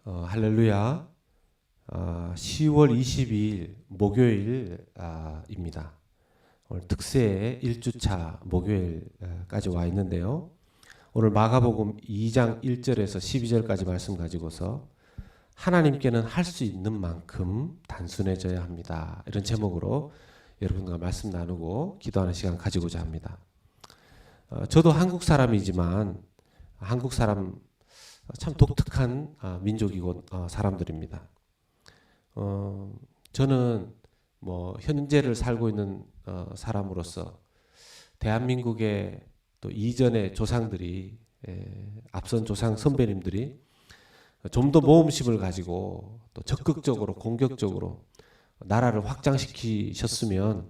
할렐루야. 10월 22일 목요일입니다. 오늘 특세 1주차 목요일까지 와 있는데요. 오늘 마가복음 2장 1절에서 12절까지 말씀 가지고서 하나님께는 할 수 있는 만큼 단순해져야 합니다. 이런 제목으로 여러분과 말씀 나누고 기도하는 시간 가지고자 합니다. 저도 한국 사람이지만 한국 사람 참 독특한 민족이고 사람들입니다. 저는 현재를 살고 있는 사람으로서 대한민국의 또 이전의 조상들이 앞선 조상 선배님들이 좀 더 모험심을 가지고 또 적극적으로 공격적으로 나라를 확장시키셨으면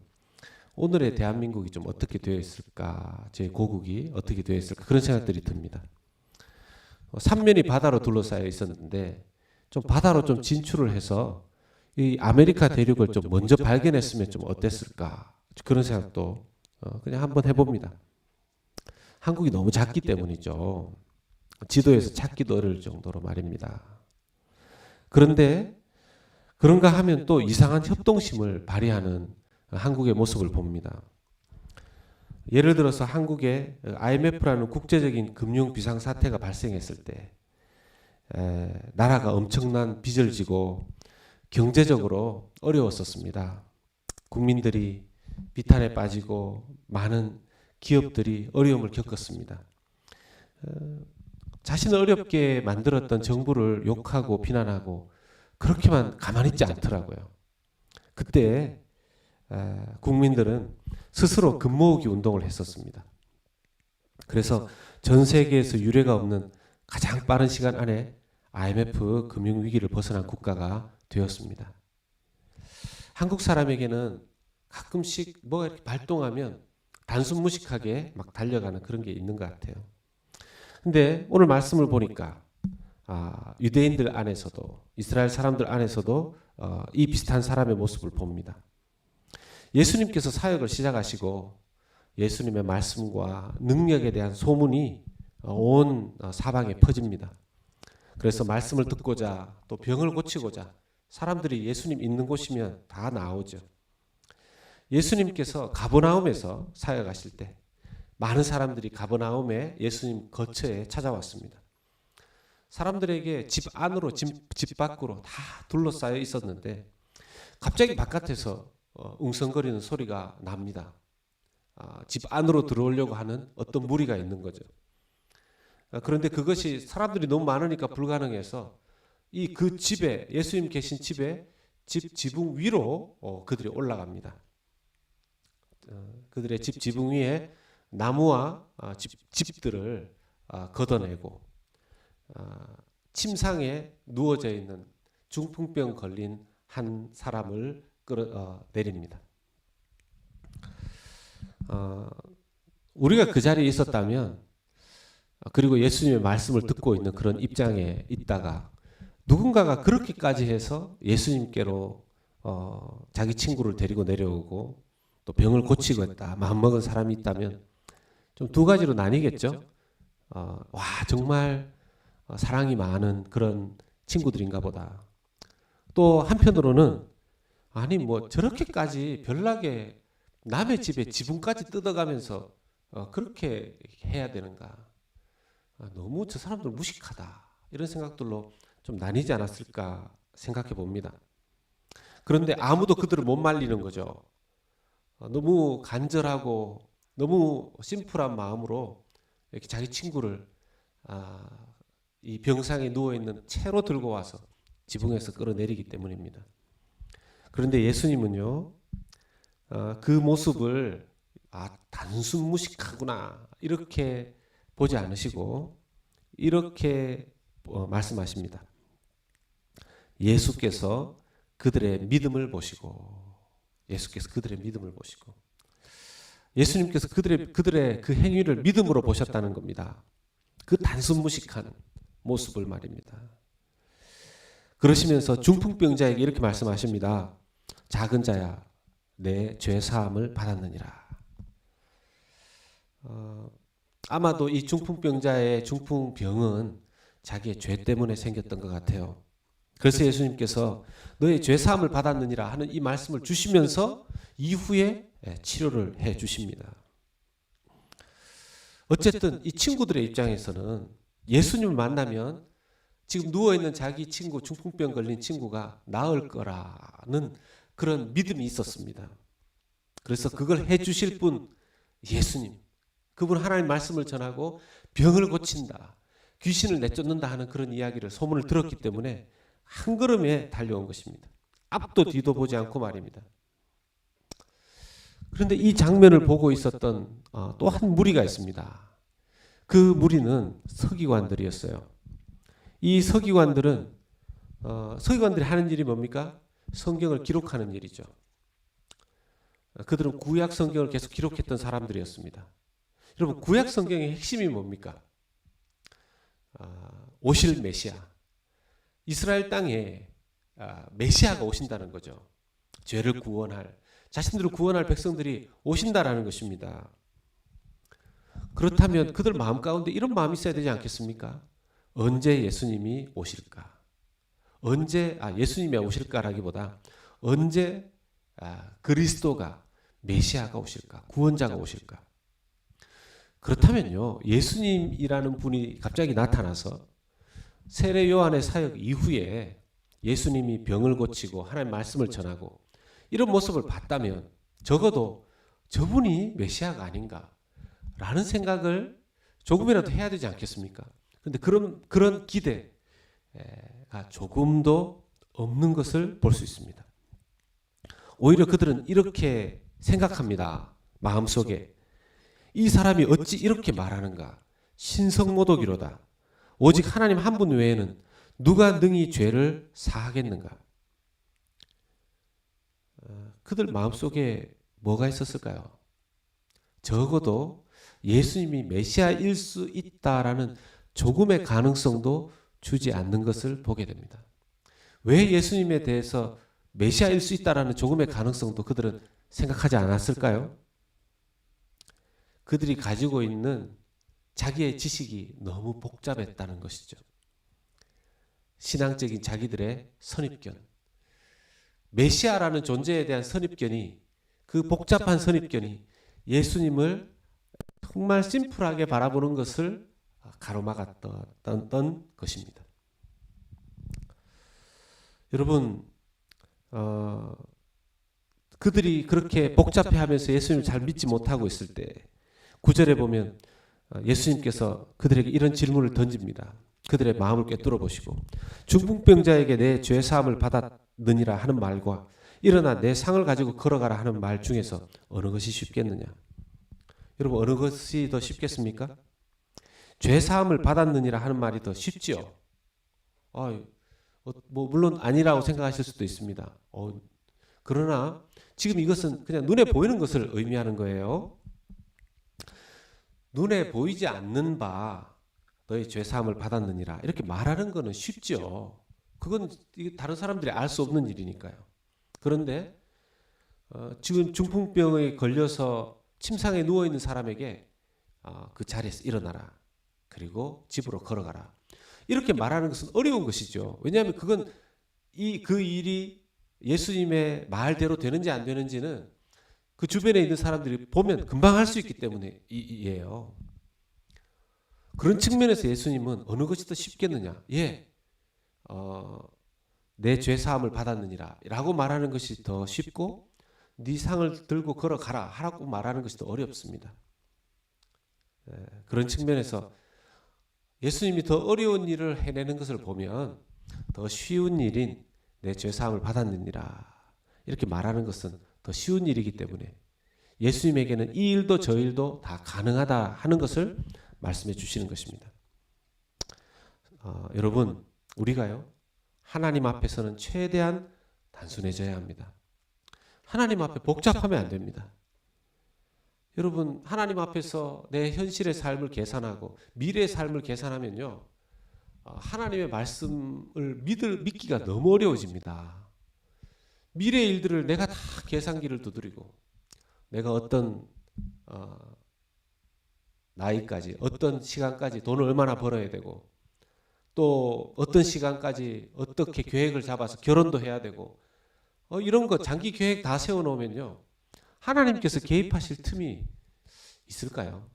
오늘의 대한민국이 좀 어떻게 되어 있을까, 제 고국이 어떻게 되어 있을까 그런 생각들이 듭니다. 삼면이 바다로 둘러싸여 있었는데 좀 바다로 좀 진출을 해서 이 아메리카 대륙을 좀 먼저 발견했으면 좀 어땠을까 그런 생각도 그냥 한번 해봅니다. 한국이 너무 작기 때문이죠. 지도에서 찾기도 어려울 정도로 말입니다. 그런데 그런가 하면 또 이상한 협동심을 발휘하는 한국의 모습을 봅니다. 예를 들어서 한국에 IMF라는 국제적인 금융 비상사태가 발생했을 때 나라가 엄청난 빚을 지고 경제적으로 어려웠었습니다. 국민들이 비탄에 빠지고 많은 기업들이 어려움을 겪었습니다. 자신을 어렵게 만들었던 정부를 욕하고 비난하고 그렇게만 가만히 있지 않더라고요. 그때 국민들은 스스로 금 모으기 운동을 했었습니다. 그래서 전 세계에서 유례가 없는 가장 빠른 시간 안에 IMF 금융위기를 벗어난 국가가 되었습니다. 한국 사람에게는 가끔씩 뭐가 이렇게 발동하면 단순 무식하게 막 달려가는 그런 게 있는 것 같아요. 근데 오늘 말씀을 보니까 유대인들 안에서도 이스라엘 사람들 안에서도 이 비슷한 사람의 모습을 봅니다. 예수님께서 사역을 시작하시고 예수님의 말씀과 능력에 대한 소문이 온 사방에 퍼집니다. 그래서 말씀을 듣고자 또 병을 고치고자 사람들이 예수님 있는 곳이면 다 나오죠. 예수님께서 가버나움에서 사역하실 때 많은 사람들이 가버나움에 예수님 거처에 찾아왔습니다. 사람들에게 집 안으로 집 밖으로 다 둘러싸여 있었는데 갑자기 바깥에서 웅성거리는 소리가 납니다. 집 안으로 들어오려고 하는 어떤 무리가 있는 거죠. 그런데 그것이 사람들이 너무 많으니까 불가능해서 그 집에 예수님 계신 집에 집 지붕 위로 그들이 올라갑니다. 그들의 집 지붕 위에 나무와 집들을 걷어내고 침상에 누워져 있는 중풍병 걸린 한 사람을 끌어내립니다. 우리가 그 자리에 있었다면 그리고 예수님의 말씀을 듣고 있는 그런 입장에 있다가 누군가가 그렇게까지 해서 예수님께로 자기 친구를 데리고 내려오고 또 병을 고치겠다 마음먹은 사람이 있다면 좀 두 가지로 나뉘겠죠. 와 정말 사랑이 많은 그런 친구들인가 보다. 또 한편으로는 아니 저렇게까지 별나게 남의 집에 지붕까지 뜯어가면서 그렇게 해야 되는가. 너무 저 사람들 무식하다. 이런 생각들로 좀 나뉘지 않았을까 생각해 봅니다. 그런데 아무도 그들을 못 말리는 거죠. 너무 간절하고 너무 심플한 마음으로 이렇게 자기 친구를 이 병상에 누워있는 채로 들고 와서 지붕에서 끌어내리기 때문입니다. 그런데 예수님은요, 그 모습을 단순 무식하구나 이렇게 보지 않으시고 이렇게 말씀하십니다. 예수께서 그들의 믿음을 보시고 예수님께서 그들의 그 행위를 믿음으로 보셨다는 겁니다. 그 단순 무식한 모습을 말입니다. 그러시면서 중풍병자에게 이렇게 말씀하십니다. 작은 자야 내 죄 사함을 받았느니라. 아마도 이 중풍병자의 중풍병은 자기의 죄 때문에 생겼던 것 같아요. 그래서 예수님께서 너의 죄 사함을 받았느니라 하는 이 말씀을 주시면서 이후에 치료를 해 주십니다. 어쨌든 이 친구들의 입장에서는 예수님을 만나면 지금 누워있는 자기 친구, 중풍병 걸린 친구가 나을 거라는 그런 믿음이 있었습니다. 그래서 그걸 해 주실 분 예수님, 그분 하나님 말씀을 전하고 병을 고친다, 귀신을 내쫓는다 하는 그런 이야기를 소문을 들었기 때문에 한 걸음에 달려온 것입니다. 앞도 뒤도 보지 않고 말입니다. 그런데 이 장면을 보고 있었던 또 한 무리가 있습니다. 그 무리는 서기관들이었어요. 이 서기관들이 하는 일이 뭡니까? 성경을 기록하는 일이죠. 그들은 구약 성경을 계속 기록했던 사람들이었습니다. 여러분, 구약 성경의 핵심이 뭡니까? 오실 메시아, 이스라엘 땅에 메시아가 오신다는 거죠. 죄를 구원할, 자신들을 구원할 백성들이 오신다라는 것입니다. 그렇다면 그들 마음 가운데 이런 마음이 있어야 되지 않겠습니까? 언제 예수님이 오실까? 언제 예수님이 오실까라기보다 언제 그리스도가 메시아가 오실까? 구원자가 오실까? 그렇다면요, 예수님이라는 분이 갑자기 나타나서 세례 요한의 사역 이후에 예수님이 병을 고치고 하나님의 말씀을 전하고 이런 모습을 봤다면 적어도 저분이 메시아가 아닌가라는 생각을 조금이라도 해야 되지 않겠습니까? 그런데 그런 기대가 조금도 없는 것을 볼 수 있습니다. 오히려 그들은 이렇게 생각합니다. 마음속에 이 사람이 어찌 이렇게 말하는가? 신성모독이로다. 오직 하나님 한 분 외에는 누가 능히 죄를 사하겠는가? 그들 마음속에 뭐가 있었을까요? 적어도 예수님이 메시아일 수 있다라는 조금의 가능성도 주지 않는 것을 보게 됩니다. 왜 예수님에 대해서 메시아일 수 있다라는 조금의 가능성도 그들은 생각하지 않았을까요? 그들이 가지고 있는 자기의 지식이 너무 복잡했다는 것이죠. 신앙적인 자기들의 선입견, 메시아라는 존재에 대한 선입견이, 그 복잡한 선입견이 예수님을 정말 심플하게 바라보는 것을 가로막았던 것입니다. 여러분, 그들이 그렇게 복잡해하면서 예수님을 잘 믿지 못하고 있을 때 9절에 보면 예수님께서 그들에게 이런 질문을 던집니다. 그들의 마음을 꿰뚫어 보시고 중풍병자에게 내 죄 사함을 받았느니라 하는 말과 일어나 내 상을 가지고 걸어가라 하는 말 중에서 어느 것이 쉽겠느냐? 여러분, 어느 것이 더 쉽겠습니까? 죄 사함을 받았느니라 하는 말이 더 쉽지요. 물론 아니라고 생각하실 수도 있습니다. 그러나 지금 이것은 그냥 눈에 보이는 것을 의미하는 거예요. 눈에 보이지 않는 바 너의 죄 사함을 받았느니라 이렇게 말하는 것은 쉽죠. 그건 다른 사람들이 알 수 없는 일이니까요. 그런데 지금 중풍병에 걸려서 침상에 누워있는 사람에게 그 자리에서 일어나라, 그리고 집으로 걸어가라, 이렇게 말하는 것은 어려운 것이죠. 왜냐하면 그건 그 일이 예수님의 말대로 되는지 안 되는지는 그 주변에 있는 사람들이 보면 금방 할 수 있기 때문이에요. 그런 측면에서 예수님은 어느 것이 더 쉽겠느냐? 내 죄 사함을 받았느니라 라고 말하는 것이 더 쉽고, 네 상을 들고 걸어가라 하라고 말하는 것이 더 어렵습니다. 그런 측면에서 예수님이 더 어려운 일을 해내는 것을 보면 더 쉬운 일인 내 죄 사함을 받았느니라 이렇게 말하는 것은 더 쉬운 일이기 때문에 예수님에게는 이 일도 저 일도 다 가능하다 하는 것을 말씀해 주시는 것입니다. 여러분, 우리가요, 하나님 앞에서는 최대한 단순해져야 합니다. 하나님 앞에 복잡하면 안 됩니다. 여러분, 하나님 앞에서 내 현실의 삶을 계산하고 미래의 삶을 계산하면요, 하나님의 말씀을 믿기가 너무 어려워집니다. 미래의 일들을 내가 다 계산기를 두드리고 내가 어떤 나이까지, 어떤 시간까지 돈을 얼마나 벌어야 되고 또 어떤 시간까지 어떻게 계획을 잡아서 결혼도 해야 되고 이런 거 장기 계획 다 세워놓으면요. 하나님께서 개입하실 틈이 있을까요?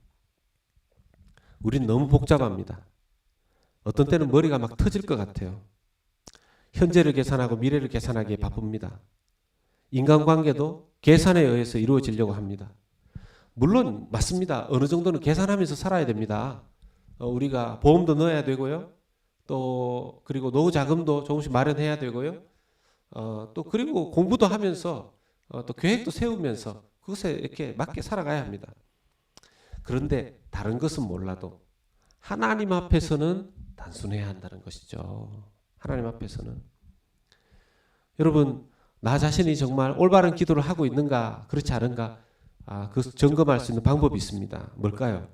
우린 너무 복잡합니다. 어떤 때는 머리가 막 터질 것 같아요. 현재를 계산하고 미래를 계산하기에 바쁩니다. 인간관계도 계산에 의해서 이루어지려고 합니다. 물론 맞습니다. 어느 정도는 계산하면서 살아야 됩니다. 우리가 보험도 넣어야 되고요. 또 그리고 노후 자금도 조금씩 마련해야 되고요. 또 그리고 공부도 하면서 또 계획도 세우면서 그것에 이렇게 맞게 살아가야 합니다. 그런데 다른 것은 몰라도 하나님 앞에서는 단순해야 한다는 것이죠. 하나님 앞에서는. 여러분, 나 자신이 정말 올바른 기도를 하고 있는가 그렇지 않은가 그 점검할 수 있는 방법이 있습니다. 뭘까요?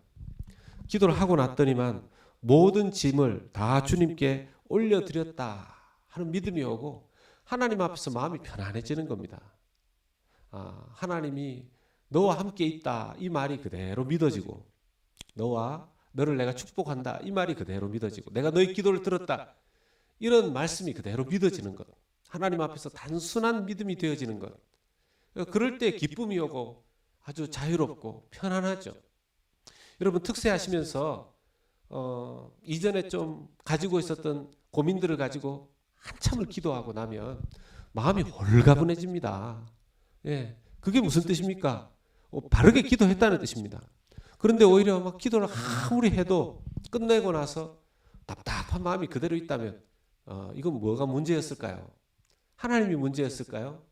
기도를 하고 났더니만 모든 짐을 다 주님께 올려드렸다 하는 믿음이 오고 하나님 앞에서 마음이 편안해지는 겁니다. 하나님이 너와 함께 있다 이 말이 그대로 믿어지고 너를 내가 축복한다 이 말이 그대로 믿어지고 내가 너의 기도를 들었다 이런 말씀이 그대로 믿어지는 것. 하나님 앞에서 단순한 믿음이 되어지는 것. 그럴 때 기쁨이 오고 아주 자유롭고 편안하죠. 여러분 특세하시면서 이전에 좀 가지고 있었던 고민들을 가지고 한참을 기도하고 나면 마음이 홀가분해집니다. 예, 그게 무슨 뜻입니까? 바르게 기도했다는 뜻입니다. 그런데 오히려 막 기도를 아무리 해도 끝내고 나서 답답한 마음이 그대로 있다면 이건 뭐가 문제였을까요? 하나님이 문제였을까요?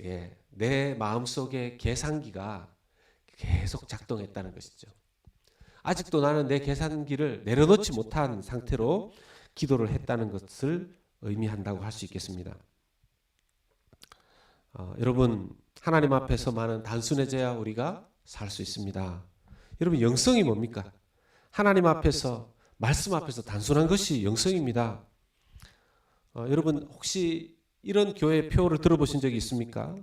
예, 내 마음속에 계산기가 계속 작동했다는 것이죠. 아직도 나는 내 계산기를 내려놓지 못한 상태로 기도를 했다는 것을 의미한다고 할 수 있겠습니다. 여러분 하나님 앞에서만은 단순해져야 우리가 살 수 있습니다. 여러분 영성이 뭡니까? 하나님 앞에서 말씀 앞에서 단순한 것이 영성입니다. 여러분 혹시 이런 교회 표를 들어보신 적이 있습니까?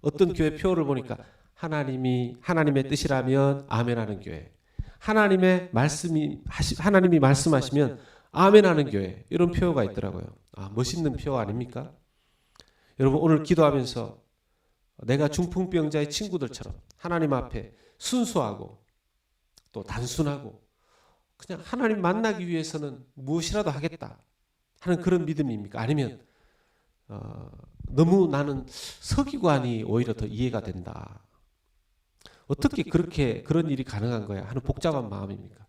어떤 교회 표를 보니까 하나님의 뜻이라면 아멘하는 교회, 하나님이 말씀하시면 아멘하는 교회 이런 표가 있더라고요. 멋있는 표 아닙니까? 여러분 오늘 기도하면서 내가 중풍병자의 친구들처럼 하나님 앞에 순수하고 또 단순하고 그냥 하나님 만나기 위해서는 무엇이라도 하겠다 하는 그런 믿음입니까? 아니면 너무 나는 서기관이 오히려 더 이해가 된다. 어떻게 그런 일이 가능한 거야 하는 복잡한 마음입니까?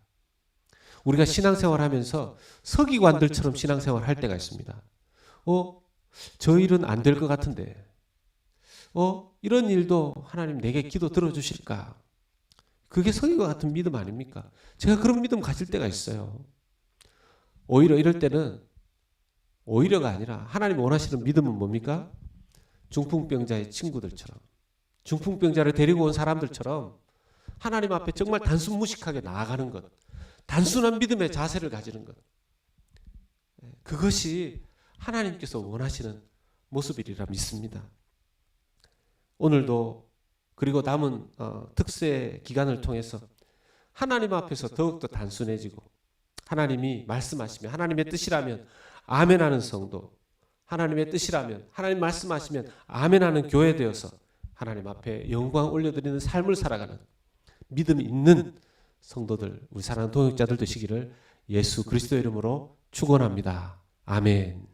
우리가 신앙생활하면서 서기관들처럼 신앙생활 할 때가 있습니다. 저 일은 안 될 것 같은데 이런 일도 하나님 내게 기도 들어주실까? 그게 서기관 같은 믿음 아닙니까? 제가 그런 믿음 가질 때가 있어요. 오히려 이럴 때는 오히려가 아니라 하나님 원하시는 믿음은 뭡니까? 중풍병자의 친구들처럼 중풍병자를 데리고 온 사람들처럼 하나님 앞에 정말 단순무식하게 나아가는 것, 단순한 믿음의 자세를 가지는 것, 그것이 하나님께서 원하시는 모습이리라 믿습니다. 오늘도 그리고 남은 특세 기간을 통해서 하나님 앞에서 더욱더 단순해지고 하나님이 말씀하시면 하나님의 뜻이라면 아멘하는 성도, 하나님의 뜻이라면 하나님 말씀하시면 아멘하는 교회 되어서 하나님 앞에 영광 올려드리는 삶을 살아가는 믿음이 있는 성도들, 우리 사랑하는 동역자들 되시기를 예수 그리스도의 이름으로 축원합니다. 아멘.